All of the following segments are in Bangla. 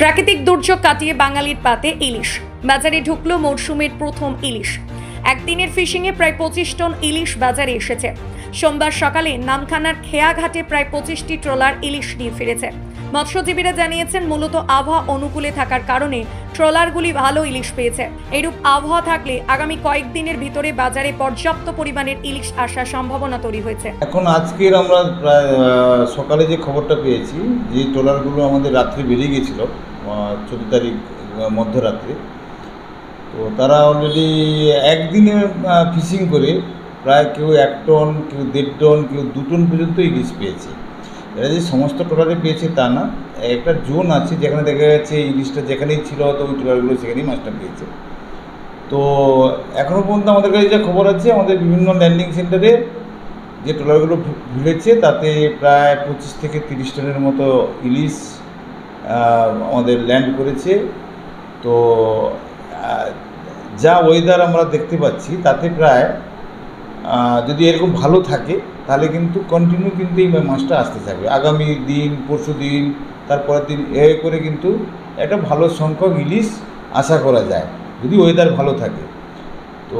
প্রাকৃতিক দুর্যোগ কাটিয়ে বাঙালির পাতে ইলিশ বাজারে ঢুকলো মরশুমের প্রথম ইলিশ। একদিনের ফিশিংয়ে প্রায় 25 টন ইলিশ বাজারে এসেছে। সোমবার সকালে নামখানার খেয়াঘাটে প্রায় 25টি ট্রলার ইলিশ নিয়ে ফিরেছে। মৎস্যজীবীরা জানিয়েছেন, মূলত আবহাওয়া অনুকূলে থাকার কারণে ট্রলারগুলি ভালো ইলিশ পেয়েছে। এরূপ আবহাওয়া থাকলে আগামী কয়েকদিনের ভিতরে বাজারে পর্যাপ্ত পরিমাণের ইলিশ আসার সম্ভাবনা তৈরি হয়েছে। এখন আজকের আমরা প্রায় সকালে যে খবরটা পেয়েছি, যে ট্রলারগুলো আমাদের রাত্রে বেরিয়ে গেছিল 14 তারিখ মধ্যরাত্রে, তো তারা অলরেডি একদিনে ফিশিং করে প্রায় কেউ 1 টন, কেউ 1.5 টন, কেউ 2 টন পর্যন্ত ইলিশ পেয়েছে। এরা যে সমস্ত ট্রলারে পেয়েছে তা না, একটা জোন আছে যেখানে দেখা যাচ্ছে ইলিশটা যেখানেই ছিল হয়তো ওই ট্রলারগুলো সেখানেই মাছটা পেয়েছে। তো এখনও পর্যন্ত আমাদের কাছে যা খবর আছে, আমাদের বিভিন্ন ল্যান্ডিং সেন্টারে যে ট্রলারগুলো ভিড়েছে তাতে প্রায় 25 থেকে 30 টনের মতো ইলিশ আমাদের ল্যান্ড করেছে। তো যা ওয়েদার আমরা দেখতে পাচ্ছি তাতে প্রায় যদি এরকম ভালো থাকে তাহলে কিন্তু কন্টিনিউ কিন্তু এই মাছটা আসতে থাকবে। আগামী দিন, পরশু দিন, তারপরের দিন এ করে কিন্তু একটা ভালো সংখ্যক ইলিশ আশা করা যায় যদি ওয়েদার ভালো থাকে। তো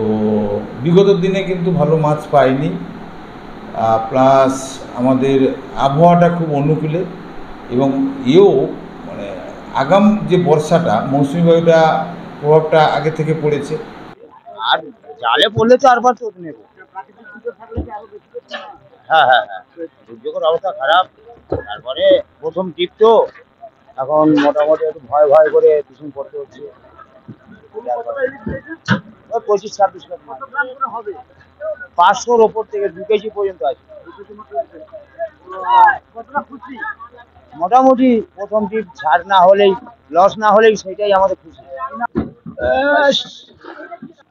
বিগত দিনে কিন্তু ভালো মাছ পাইনি, প্লাস আমাদের আবহাওয়াটা খুব অনুকূলে, এবং মানে আগাম যে বর্ষাটা, মৌসুমি বায়ুটা প্রভাবটা আগে থেকে পড়েছে। আর জালে পড়লে তো আরবার চোখ নেব। হ্যাঁ, দুর্যোগের অবস্থা খারাপ। তারপরে প্রথম টিপ তো এখন মোটামুটি একটু ভয় ভয় করে ফিশিং করতে হচ্ছে। 25-26 লাখ মাছ, 500-র ওপর থেকে 2 কেজি পর্যন্ত আছে। মোটামুটি প্রথম টিপ ছাড় না হলেই, লস না হলেই সেটাই আমাদের খুশি।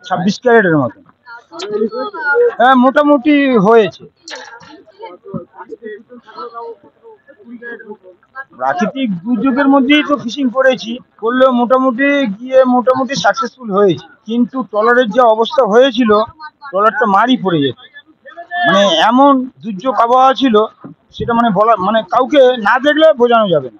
26 ক্যারেটের মতো, হ্যাঁ মোটামুটি হয়েছে। প্রাকৃতিক দুর্যোগের মধ্যেই তো ফিশিং করেছি, করলেও মোটামুটি সাকসেসফুল হয়েছে। কিন্তু ট্রলারের যে অবস্থা হয়েছিল, ট্রলারটা মারি পড়ে যেত। মানে এমন দুর্যোগ আবহাওয়া ছিল, সেটা মানে কাউকে না দেখলে বোঝানো যাবে না।